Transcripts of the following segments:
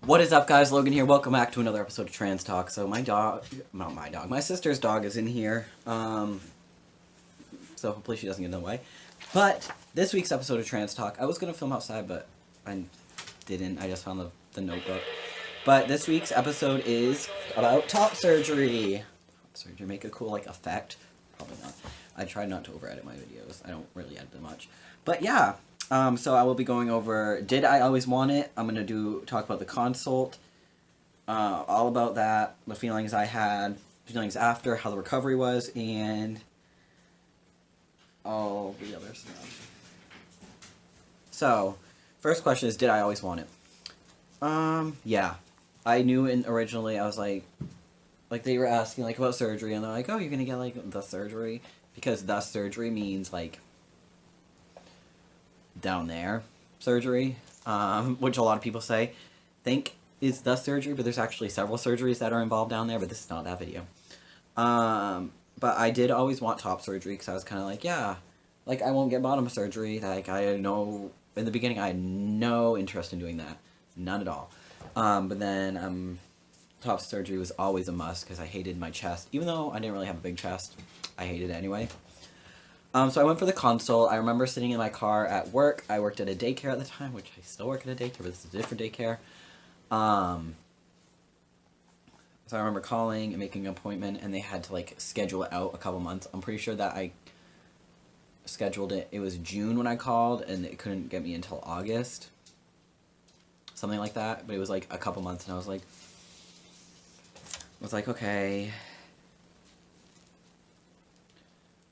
What is up, guys? Logan here. Welcome back to another episode of Trans Talk. So my sister's dog is in here. So hopefully she doesn't get in the way. But this week's episode of Trans Talk, I was going to film outside, but I didn't. I just found the notebook. But this week's episode is about top surgery. Top surgery, make a cool, effect. Probably not. I try not to over-edit my videos. I don't really edit them much. But yeah. So I will be going over, did I always want it? I'm going to talk about the consult, all about that, the feelings I had, feelings after, how the recovery was, and all the other stuff. So, first question is, did I always want it? Yeah. I knew originally, I was like they were asking, about surgery, and they're like, oh, you're going to get, the surgery? Because the surgery means, down there surgery, which a lot of people think is the surgery, but there's actually several surgeries that are involved down there, but this is not that video. But I did always want top surgery, because I was kind of yeah, I won't get bottom surgery. I know, in the beginning, I had no interest in doing that. None at all. But then, top surgery was always a must, because I hated my chest. Even though I didn't really have a big chest, I hated it anyway. So I went for the consult. I remember sitting in my car at work. I worked at a daycare at the time, which I still work at a daycare, but this is a different daycare. So I remember calling and making an appointment, and they had to, schedule it out a couple months. I'm pretty sure that I scheduled it. It was June when I called, and it couldn't get me until August. Something like that. But it was, a couple months, and I was like, okay,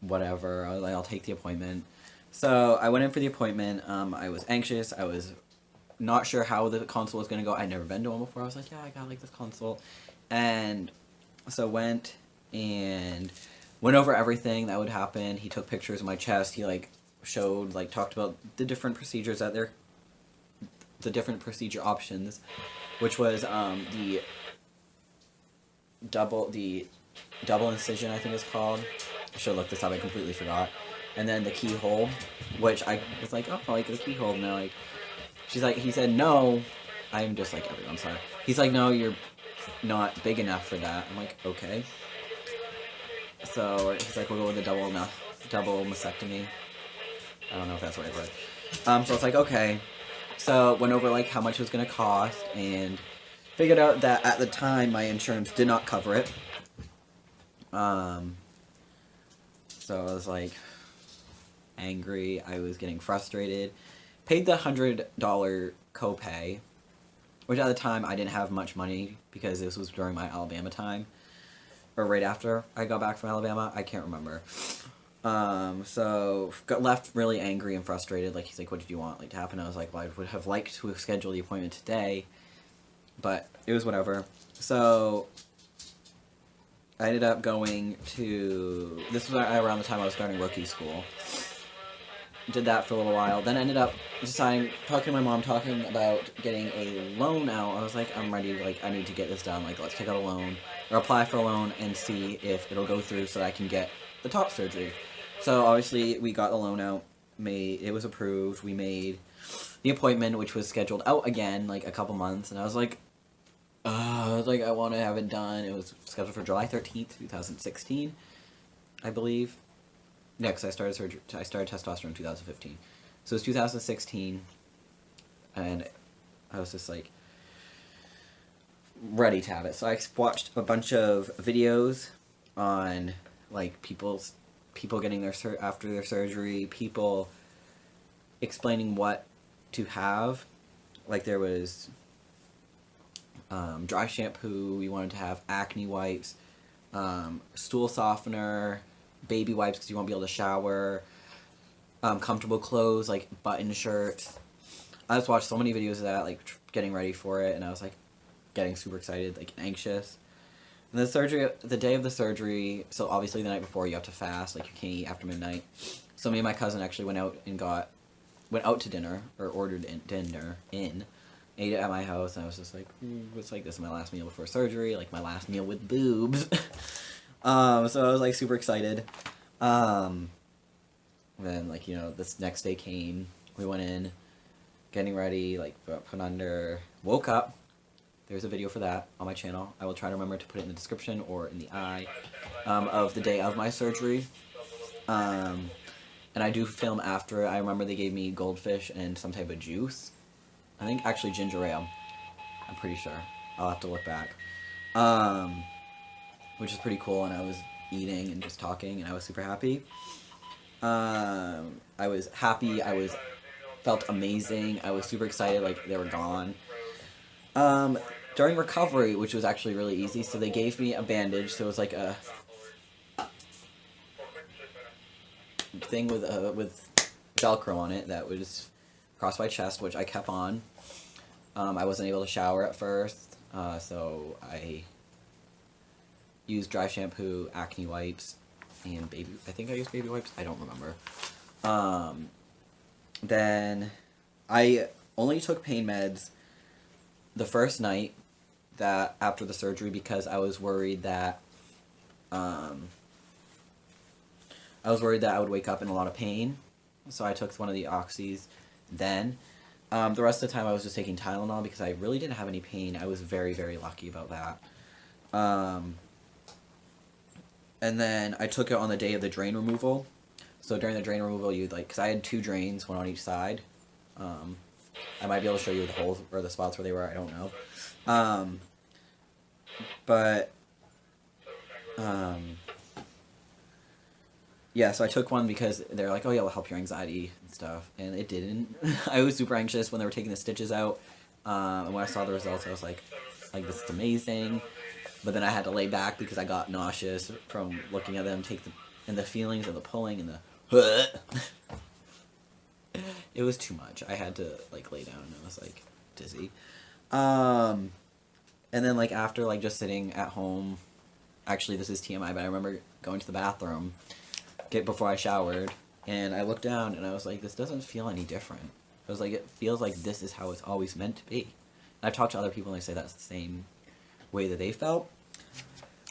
whatever, I'll take the appointment. So I went in for the appointment. I was anxious. I was not sure how the consult was going to go. I'd never been to one before. I was like, yeah, I got this consult. And so went over everything that would happen. He took pictures of my chest. He showed, talked about the different procedures that the different procedure options, which was the double incision, I think it's called. I should look this up, I completely forgot. And then the keyhole, which I was oh, the keyhole. No, he said, no, I'm just everyone, sorry. He's no, you're not big enough for that. I'm okay. So he's we'll go with the double mastectomy. I don't know if that's the right word. So it's okay. So went over how much it was going to cost, and figured out that at the time my insurance did not cover it. So I was angry, I was getting frustrated. Paid the $100 copay, which at the time I didn't have much money, because this was during my Alabama time. Or right after I got back from Alabama, I can't remember. So got left really angry and frustrated. He's what did you want to happen? I was well, I would have liked to schedule the appointment today, but it was whatever. So I ended up going to, this was around the time I was starting rookie school. Did that for a little while, then ended up talking to my mom, talking about getting a loan out. I was I'm ready, I need to get this done, let's take out a loan, or apply for a loan, and see if it'll go through so that I can get the top surgery. So obviously we got the loan out, it was approved, we made the appointment, which was scheduled out again, a couple months, and I was I want to have it done. It was scheduled for July 13th, 2016, I believe. Yeah, because I started testosterone in 2015. So it was 2016, and I was just ready to have it. So I watched a bunch of videos on people getting after their surgery, people explaining what to have. There was dry shampoo, we wanted to have acne wipes, stool softener, baby wipes because you won't be able to shower, comfortable clothes, button shirts. I just watched so many videos of that, getting ready for it, and I was getting super excited, anxious. And the day of the surgery, so obviously the night before you have to fast, you can't eat after midnight. So me and my cousin actually went out to dinner, or ordered dinner, ate it at my house, and I was just it's this is my last meal before surgery, my last meal with boobs. So I was super excited. Then this next day came, we went in, getting ready, put under, woke up, there's a video for that on my channel. I will try to remember to put it in the description or in the eye of the day of my surgery. And I do film after. I remember they gave me goldfish and some type of juice. I think actually ginger ale. I'm pretty sure. I'll have to look back. Which is pretty cool, and I was eating and just talking, and I was super happy. I was happy. Felt amazing. I was super excited, like they were gone. During recovery, which was actually really easy, so they gave me a bandage. So it was like a thing with Velcro on it that was across my chest, which I kept on. I wasn't able to shower at first, so I used dry shampoo, acne wipes, and I think I used baby wipes. I don't remember. Then I only took pain meds the first night after the surgery because I was worried that I would wake up in a lot of pain. So I took one of the oxys then. The rest of the time I was just taking Tylenol because I really didn't have any pain. I was very, very lucky about that. And then I took it on the day of the drain removal. So during the drain removal, because I had 2 drains, one on each side. I might be able to show you the holes or the spots where they were, I don't know. Yeah, so I took one because they're like, oh yeah, it'll help your anxiety and stuff. And it didn't. I was super anxious when they were taking the stitches out. And when I saw the results, I was like, this is amazing. But then I had to lay back because I got nauseous from looking at them and the feelings of the pulling and the it was too much. I had to lay down and I was dizzy. And then after just sitting at home, actually this is TMI, but I remember going to the bathroom before I showered, and I looked down and I was like, this doesn't feel any different. I was like, it feels like this is how it's always meant to be. And I've talked to other people and they say that's the same way that they felt.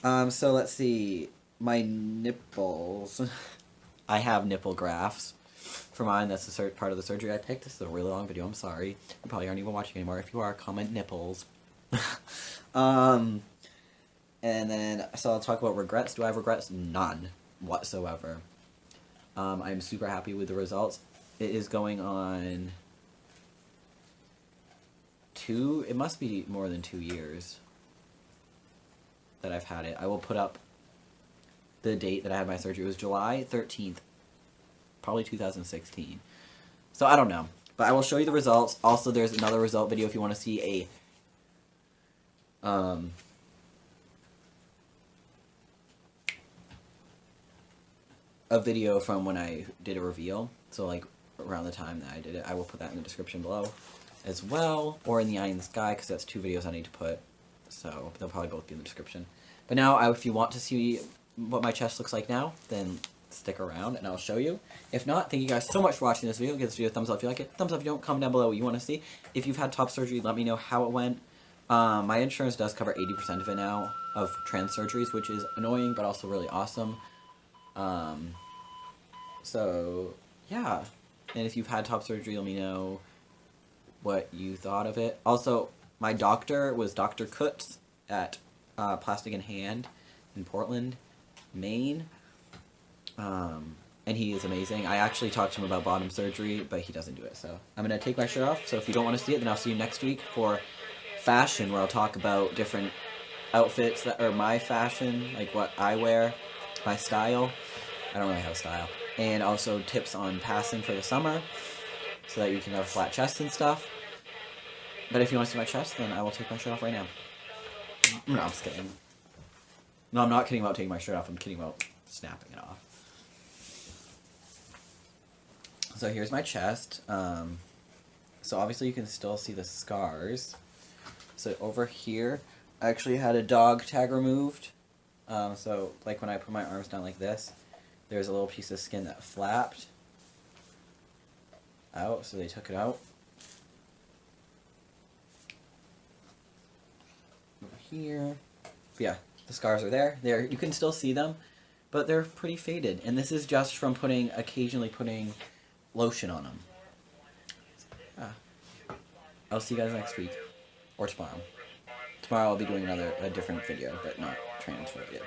So let's see, my nipples. I have nipple grafts for mine. That's the part of the surgery I picked. This is a really long video. I'm sorry. You probably aren't even watching anymore. If you are, comment nipples. And then, so I'll talk about regrets. Do I have regrets? None whatsoever. I'm super happy with the results. It is going on it must be more than 2 years that I've had it. I will put up the date that I had my surgery. It was July 13th, probably 2016. So I don't know, but I will show you the results. Also, there's another result video if you want to see a video from when I did a reveal. So around the time that I did it, I will put that in the description below as well, or in the eye in the sky, because that's 2 videos I need to put. So they'll probably both be in the description. But now, if you want to see what my chest looks like now, then stick around and I'll show you. If not, thank you guys so much for watching this video. Give this video a thumbs up if you like it. Thumbs up if you don't. Comment down below what you want to see. If you've had top surgery, let me know how it went. My insurance does cover 80% of it now, of trans surgeries, which is annoying, but also really awesome. So, yeah. And if you've had top surgery, let me know what you thought of it. Also, my doctor was Dr. Kutz at Plastic in Hand in Portland, Maine. And he is amazing. I actually talked to him about bottom surgery, but he doesn't do it. So I'm going to take my shirt off. So if you don't want to see it, then I'll see you next week for fashion, where I'll talk about different outfits that are my fashion, like what I wear, my style. I don't really have a style. And also tips on passing for the summer, so that you can have a flat chest and stuff. But if you want to see my chest, then I will take my shirt off right now. No, I'm just kidding. No, I'm not kidding about taking my shirt off. I'm kidding about snapping it off. So here's my chest. So obviously you can still see the scars. So over here, I actually had a dog tag removed. So when I put my arms down like this, there's a little piece of skin that flapped out, so they took it out. Over here. But yeah, the scars are there. You can still see them, but they're pretty faded. And this is just from occasionally putting lotion on them. I'll see you guys next week. Or tomorrow. tomorrow I'll be doing a different video, but not trans related.